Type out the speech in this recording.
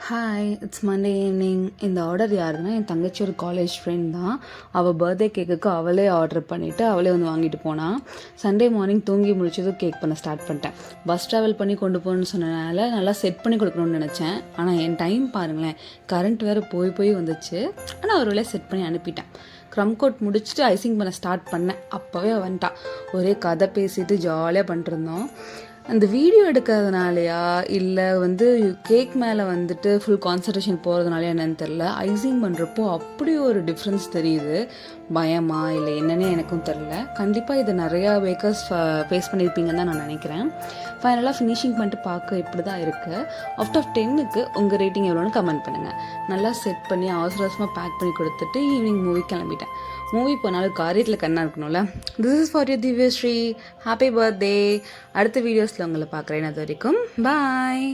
Hi, it's Monday evening. இந்த order யாருன்னா என் தங்கச்சி ஒரு காலேஜ் ஃப்ரெண்ட் தான். அவள் பர்த்டே கேக்குக்கு அவளே ஆர்டர் பண்ணிவிட்டு அவளே வந்து வாங்கிட்டு போனான். சண்டே மார்னிங் தூங்கி முடிச்சதும் கேக் பண்ண ஸ்டார்ட் பண்ணிட்டேன். பஸ் ட்ராவல் பண்ணி கொண்டு போகணுன்னு சொன்னனால நல்லா செட் பண்ணி கொடுக்கணும்னு நினச்சேன். ஆனால் என் டைம் பாருங்களேன், கரண்ட் வேறு போய் வந்துச்சு. ஆனால் ஒரு வேலையை செட் பண்ணி அனுப்பிட்டேன். க்ரம் கோட் முடிச்சுட்டு ஐசிங் பண்ண ஸ்டார்ட் பண்ணேன். அப்போவே வந்துட்டா. ஒரே கதை பேசிட்டு ஜாலியாக பண்ணிட்டுருந்தோம். அந்த வீடியோ எடுக்கிறதுனாலையா இல்லை கேக் மேலே ஃபுல் கான்சன்ட்ரேஷன் போகிறதுனால என்னன்னு தெரில. ஐசிங் பண்ணுறப்போ அப்படி ஒரு டிஃப்ரென்ஸ் தெரியுது. பயமா இல்லை என்னன்னே எனக்கும் தெரில. கண்டிப்பாக இதை நிறையா பேக்கர்ஸ் ஃபேஸ் பண்ணியிருப்பீங்கன்னு தான் நான் நினைக்கிறேன். ஃபைனலாக ஃபினிஷிங் பண்ணிட்டு பார்க்க இப்படி தான் இருக்குது. அவுட் ஆஃப் 10க்கு உங்கள் ரேட்டிங் எவ்வளோன்னு கமெண்ட் பண்ணுங்கள். நல்லா செட் பண்ணி அவசரமாக பேக் பண்ணி கொடுத்துட்டு ஈவினிங் மூவி கிளம்பிட்டேன். மூவி போனாலும் காரியத்தில் கண்ணா இருக்கணும்ல. This is for you Divyashree. Happy birthday. அடுத்த வீடியோஸில் உங்களை பார்க்குறேன். அது வரைக்கும் பாய்.